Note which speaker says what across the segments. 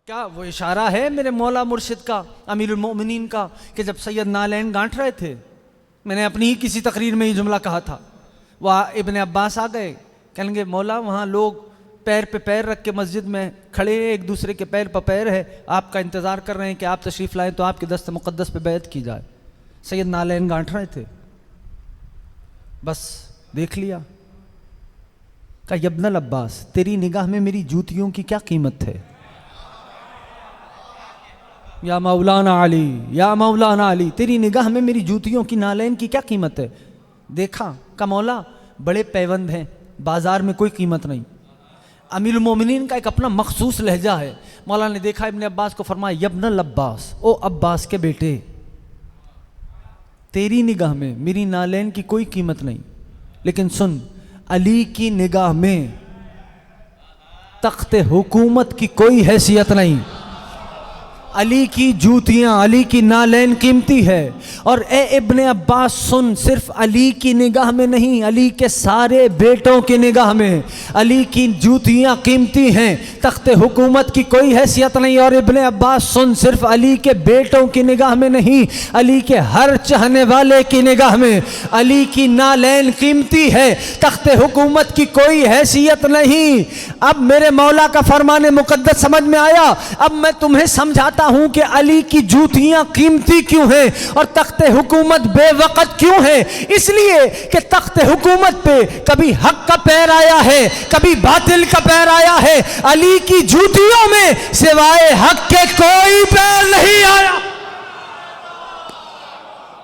Speaker 1: क्या वो इशारा है मेरे मौला मुर्शिद का, अमीरुल मोमिनीन का, कि जब सैयद नालैन गांठ रहे थे, मैंने अपनी ही किसी तकरीर में ये जुमला कहा था, वह इब्न अब्बास आ गए, कहेंगे मौला वहाँ लोग पैर पे पैर रख के मस्जिद में खड़े हैं, एक दूसरे के पैर पर पैर है, आपका इंतज़ार कर रहे हैं कि आप तशरीफ़ लाएं तो आपके दस्त मुक़द्दस पे बैत की जाए। सैयद नालैन गांठ रहे थे, बस देख लिया, कहा यब्नल अब्बास तेरी निगाह में मेरी जूतियों की क्या कीमत है? या मौलाना अली, या मौलाना अली, तेरी निगाह में मेरी जूतियों की, नालैन की क्या कीमत है? देखा, का मौला बड़े पैबंद हैं, बाजार में कोई कीमत नहीं। अमीरुल मोमिनीन का एक अपना मखसूस लहजा है। मौला ने देखा इब्न अब्बास को, फरमाया यब्नल अब्बास, ओ अब्बास के बेटे, तेरी निगाह में मेरी नालैन की कोई कीमत नहीं, लेकिन सुन, अली की निगाह में तख्ते हुकूमत की कोई हैसियत नहीं। अली की जूतियां, अली की नालैन कीमती है। और ए इब्ने अब्बास सुन, सिर्फ अली की निगाह में नहीं, अली के सारे बेटों की निगाह में अली की जूतियां कीमती हैं, तख्ते हुकूमत की कोई हैसियत नहीं। और इब्ने अब्बास सुन, सिर्फ अली के बेटों की निगाह में नहीं, अली के हर चाहने वाले की निगाह में अली की नालैन कीमती है, तख्ते हुकूमत की कोई हैसियत नहीं। अब मेरे मौला का फरमान मुकद्दस समझ में आया। अब मैं तुम्हें समझाता हूं कि अली की जूतियां कीमती क्यों हैं और तख्ते हुकूमत बेवकत क्यों है। इसलिए कि तख्ते हुकूमत पे कभी हक का पैर आया है, कभी बातिल का पैर आया है। अली की जूतियों में सिवाय हक के कोई पैर नहीं आया।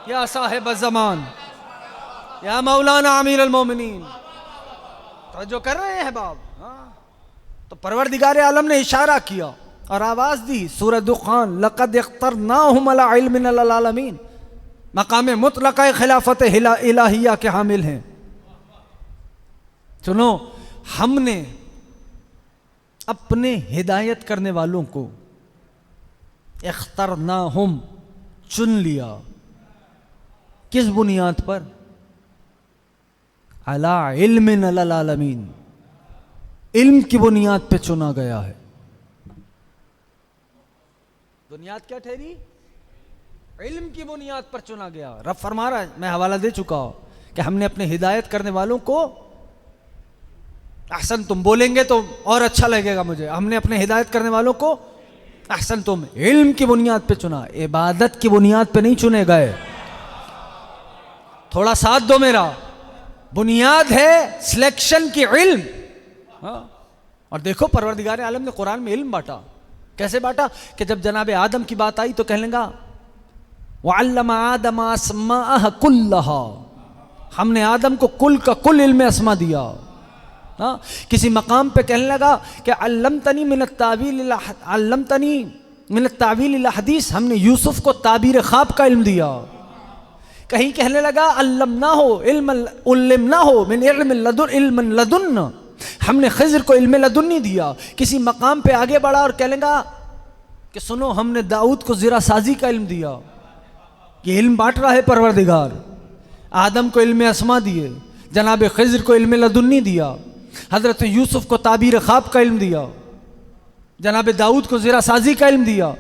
Speaker 1: या साहिब ज़मान, या मौलाना अमीरुल मोमिनीन, तो जो कर रहे हैं बाब, तो परवरदिगार आलम ने इशारा किया और आवाज दी, सूरह दुखान, लक़द इख्तरनाहुम अला इल्मिन मिनल आलमीन, मकाम मुतलक़ा खिलाफत इलाहिया के हामिल हैं। सुनो, हमने अपने हिदायत करने वालों को इख्तरनाहुम चुन लिया। किस बुनियाद पर? अला इल्मिन मिनल आलमीन, इल्म की बुनियाद पे चुना गया है। बुनियाद क्या ठहरी? इल्म की बुनियाद पर चुना गया। रब फरमा रहा है, मैं हवाला दे चुका हूं कि हमने अपने हिदायत करने वालों को, अहसन तुम बोलेंगे तो और अच्छा लगेगा मुझे, हमने अपने हिदायत करने वालों को अहसन तुम इल्म की बुनियाद पे चुना, इबादत की बुनियाद पे नहीं चुने गए। थोड़ा साथ दो मेरा, बुनियाद है सिलेक्शन की इल्म। और देखो परवरदिगार आलम ने कुरान में इल्म बांटा। कैसे बांटा? कि जब जनाब आदम की बात आई तो कहने लगा वअल्लमा आदम अस्माअह कुल्लहा, हमने आदम को कुल का कुल इल्म अस्मा दिया। हाँ, किसी मकाम पे कहने लगा कि अल्लमतनी मिनत तावील इला हदीस, हमने यूसुफ को ताबीर ख्वाब का इल्म दिया। कहीं कहने लगा अल्लमना हो उल्लिमना हो मिन इल्म लदुन, हमने खिज़र को इल्म लदुन्नी दिया। किसी मकाम पे आगे बढ़ा और कहेगा कि सुनो, हमने दाऊद को ज़रा साजी का इल्म दिया। ये इल्म बांट रहा है परवरदिगार। आदम को इल्म अस्मा दिए, जनाब खिज़र को इल्म लदुन्नी दिया, हज़रत यूसुफ को ताबीर ख्वाब का इल्म दिया, जनाब दाऊद को ज़रा साजी का इल्म दिया।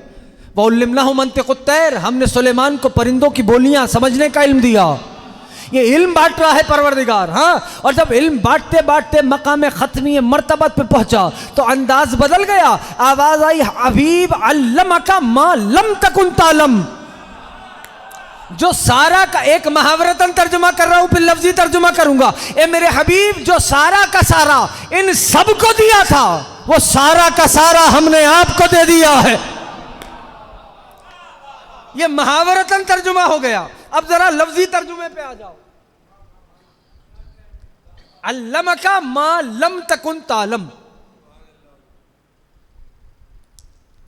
Speaker 1: वउल्लिमनाहु मंतिक़ुत तैर, हमने सुलेमान को परिंदों की बोलियां समझने का इल्म दिया। ये इल्म बांट रहा है परवरदिगार। हाँ, और जब इल्म बांटते बांटते मकाम खत्मी मर्तबत पे पहुंचा तो अंदाज बदल गया। आवाज आई, हबीब अल्लमका मा लम तकुन तालम। जो सारा का, एक मुहावरतन तर्जुमा कर रहा हूं, फिर लफ्जी तर्जुमा करूंगा। ए मेरे हबीब, जो सारा का सारा इन सब को दिया था, वो सारा का सारा हमने आपको दे दिया है। ये मुहावरतन तर्जुमा हो गया। अब जरा लफ्जी तर्जुमे पे आ जाओ। अल्लमका मा लम तकुन तालम,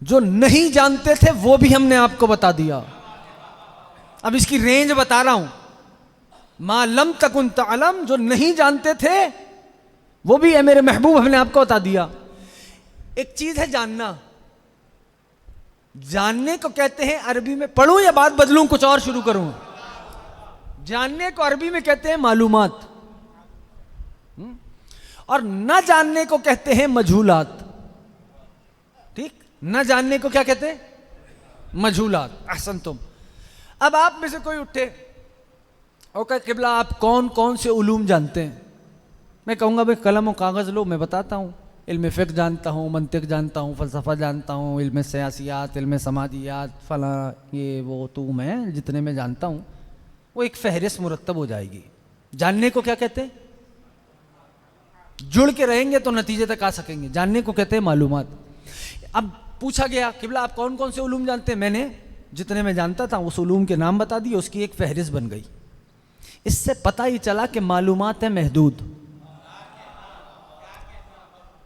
Speaker 1: जो नहीं जानते थे वो भी हमने आपको बता दिया। अब इसकी रेंज बता रहा हूं। मा लम तकुन तालम, जो नहीं जानते थे वो भी है मेरे महबूब, हमने आपको बता दिया। एक चीज है जानना, जानने को कहते हैं अरबी में, पढ़ूं या बात बदलूं, कुछ और शुरू करूं? जानने को अरबी में कहते हैं मालूमात, और न जानने को कहते हैं मजहूलात। ठीक, न जानने को क्या कहते हैं? मजहूलात। अहसन तुम। अब आप में से कोई उठे और कहे किबला आप कौन कौन से उलूम जानते हैं? मैं कहूँगा भाई कलम और कागज़ लो, मैं बताता हूँ। इल्म फ़िक़्ह जानता हूँ, मंतिक़ जानता हूँ, फ़लसफ़ा जानता हूँ, इल्म सियासियात, इल्म समाजियात, फ़ला ये वो तू मैं जितने में जानता हूँ वो एक फ़हरिस्त मुरत्तब हो जाएगी। जानने को क्या कहते हैं? जुड़ के रहेंगे तो नतीजे तक आ सकेंगे। जानने को कहते हैं मालूमात। अब पूछा गया किबला आप कौन कौन से उलूम जानते हैं? मैंने जितने में जानता था उस उलूम के नाम बता दिए, उसकी एक फ़हरिस्त बन गई। इससे पता ही चला कि मालूमात है महदूद।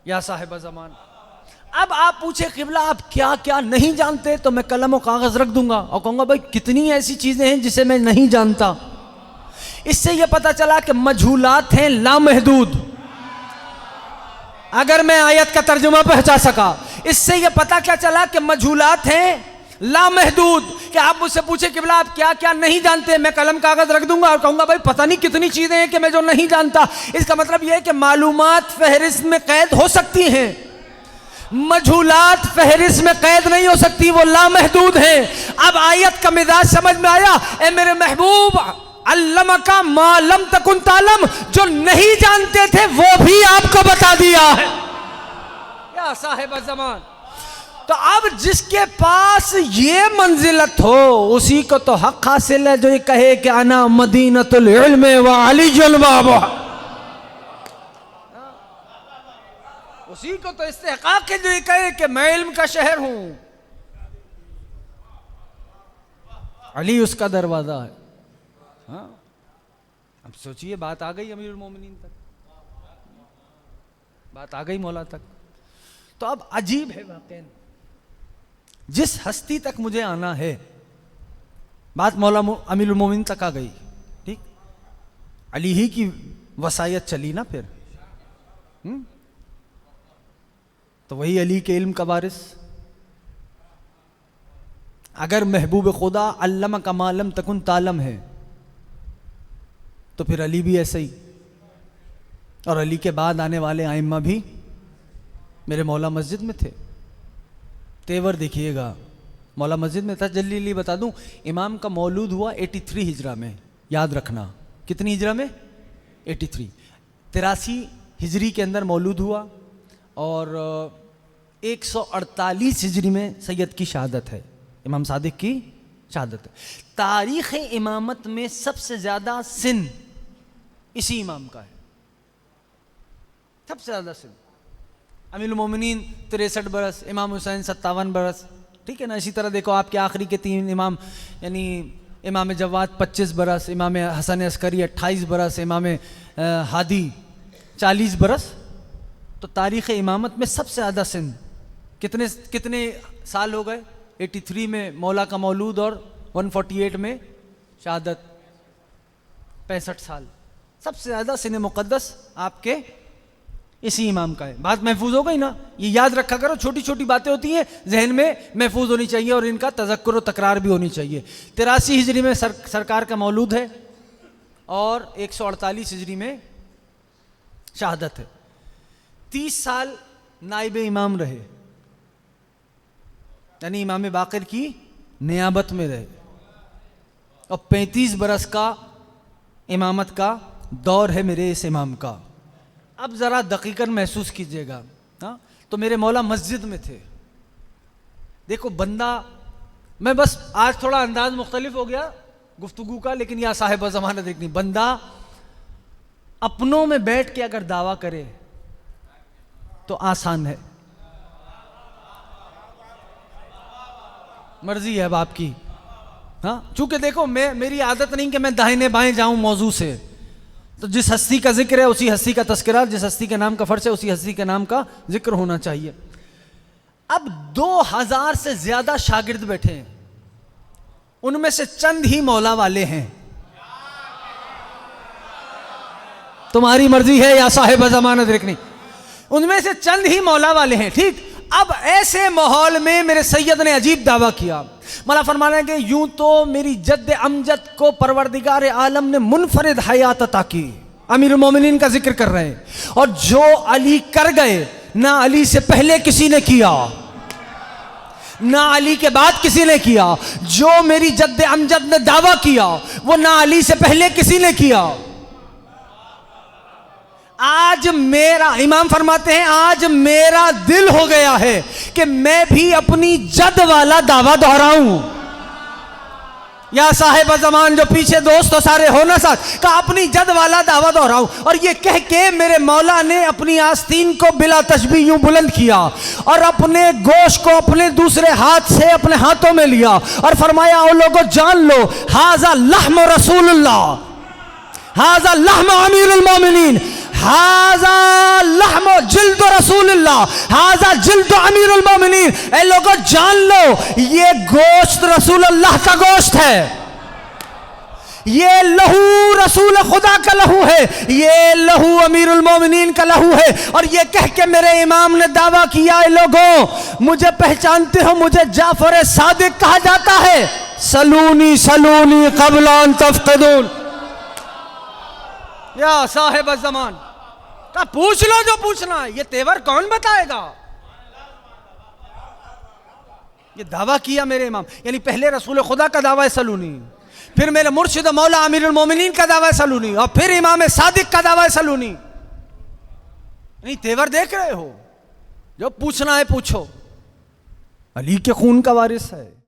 Speaker 1: या साहिब ज़मान, अब आप पूछे किबला आप क्या क्या नहीं जानते, तो मैं कलम और कागज़ रख दूंगा और कहूँगा भाई कितनी ऐसी चीज़ें हैं जिसे मैं नहीं जानता। इससे यह पता चला कि मजहूलात हैं लामहदूद। अगर मैं आयत का तर्जुमा पहुंचा सका, इससे यह पता क्या चला कि मजहूलात हैं लामहदूद। कि आप मुझसे पूछे किबला आप क्या क्या नहीं जानते, मैं कलम कागज रख दूंगा और कहूंगा भाई पता नहीं कितनी चीजें हैं कि मैं जो नहीं जानता। इसका मतलब यह है कि मालूमात फहरिस्त में कैद हो सकती हैं, मजहूलात फहरिस्त में कैद नहीं हो सकती, वो लामहदूद हैं। अब आयत का मिजाज समझ में आया? ए मेरे महबूब, अल्लम का मालम तकुन तालम, जो नहीं जानते थे वो भी आपको बता दिया है। या साहिब ज़मान, तो अब जिसके पास ये मंजिलत हो उसी को तो हक हासिल है, जो ये कहे कि अना मदीनतुल इल्म व अलीजुल बाबा, उसी को तो इस्तेहकाक है जो ये कहे कि मैं इल्म का शहर हूं। अली उसका दरवाजा है। हाँ, अब सोचिए बात आ गई अमीरुल मोमिनीन तक, बात आ गई मौला तक। तो अब अजीब है वाक़ई, जिस हस्ती तक मुझे आना है, बात मौला अमीरुल मोमिनीन तक आ गई। ठीक, अली ही की वसायत चली ना फिर। तो वही अली के इल्म का वारिस। अगर महबूब खुदा अल्लम का मालम तकुन तालम है तो फिर अली भी ऐसे ही, और अली के बाद आने वाले आइम्मा भी मेरे मौला मस्जिद में थे। तेवर देखिएगा, मौला मस्जिद में था। जल्दी बता दूं, इमाम का मौलूद हुआ 83 हिजरा में। याद रखना, कितनी हिजरा में? 83। 83 हिजरी के अंदर मौलूद हुआ और 148 हिजरी में सैयद की शहादत है, इमाम सादिक की शहादत है। तारीख़ इमामत में सबसे ज़्यादा सिन इसी इमाम का है, सबसे ज़्यादा सिन। अमीरुल मोमिनीन 63 बरस, इमाम हुसैन 57 बरस। ठीक है ना। इसी तरह देखो आपके आखिरी के 3 इमाम, यानी इमाम जवाद 25 बरस, इमाम हसन अस्करी 28 बरस, इमाम हादी 40 बरस। तो तारीख़ इमामत में सबसे ज़्यादा सिन कितने साल हो गए? 83 में मौला का मौलूद और 148 में शहादत, 65 साल। सबसे ज़्यादा सिन मुक़द्दस आपके इसी इमाम का है। बात महफूज हो गई ना? ये याद रखा करो, छोटी छोटी बातें होती हैं जहन में महफूज होनी चाहिए और इनका तज़क्कुर और तकरार भी होनी चाहिए। 83 हिजरी में सरकार का मौलूद है और 148 हिजरी में शहादत है। 30 साल नाइब इमाम रहे, यानी इमाम बाक़िर की नियाबत में रहे, और 35 बरस का इमामत का दौर है मेरे इस इमाम का। अब ज़रा दकीकन महसूस कीजिएगा। हाँ, तो मेरे मौला मस्जिद में थे। देखो बंदा, मैं बस आज थोड़ा अंदाज मुख्तलिफ हो गया गुफ्तगू का, लेकिन यह साहिब ज़माना देखनी, बंदा अपनों में बैठ के अगर दावा करे तो आसान है, मर्जी है अब आपकी। हाँ, चूंकि देखो मेरी आदत नहीं कि मैं दाहिने बाएं जाऊं मौजू से। तो जिस हस्ती का जिक्र है उसी हस्ती का तस्करा, जिस हस्ती के नाम का फर्ज है उसी हस्ती के नाम का जिक्र होना चाहिए। अब 2000 से ज्यादा शागिर्द बैठे हैं, उनमें से चंद ही मौला वाले हैं। तुम्हारी मर्जी है या साहिब ज़मानत देखनी, उनमें से चंद ही मौला वाले हैं। ठीक, अब ऐसे माहौल में मेरे सैयद ने अजीब दावा किया। मौला फरमाने के यूं तो मेरी जद्द अमजद को परवरदिगार आलम ने मुनफरिद हयात अता की, अमीरुल मोमिनीन का जिक्र कर रहे हैं, और जो अली कर गए ना अली से पहले किसी ने किया। ना अली के बाद किसी ने किया। जो मेरी जद्द अमजद ने दावा किया वो ना अली से पहले किसी ने किया। आज मेरा, इमाम फरमाते हैं, आज मेरा दिल हो गया है कि मैं भी अपनी जद वाला दावा दोहराऊं। या साहिब ज़मान जो पीछे दोस्त तो सारे हो ना साथ, का अपनी जद वाला दावा दोहराऊं। और ये कह के मेरे मौला ने अपनी आस्तीन को बिला तशबीह यूं बुलंद किया और अपने गोश्त को अपने दूसरे हाथ से अपने हाथों में लिया और फरमाया, ओ लोगों जान लो, हाजा लहम रसूलुल्लाह, हाजा लहम अमीरुल मोमिनीन, हाजा लहम जिल्द रसूलुल्लाह, हाजा जिल्द अमीरुल मोमिनीन। ए लोगों जान लो, ये गोश्त रसूलुल्लाह का गोश्त है, ये लहू रसूल खुदा का लहू है, ये लहू अमीरुल मोमिनीन का लहू है। और ये कह के मेरे इमाम ने दावा किया, लोगों मुझे पहचानते हो, मुझे जाफर सादिक कहा जाता है। सलूनी सलूनी क़ब्ल अन तफ़क़िदून। या साहिब ज़मान का पूछ लो जो पूछना है, ये तेवर कौन बताएगा। ये दावा किया मेरे इमाम, यानी पहले रसूल खुदा का दावा है सलूनी, फिर मेरे मुर्शिद मौला अमीरुल मोमिनीन का दावा है सलूनी, और फिर इमाम सादिक का दावा है सलूनी। नहीं, तेवर देख रहे हो, जो पूछना है पूछो, अली के खून का वारिस है।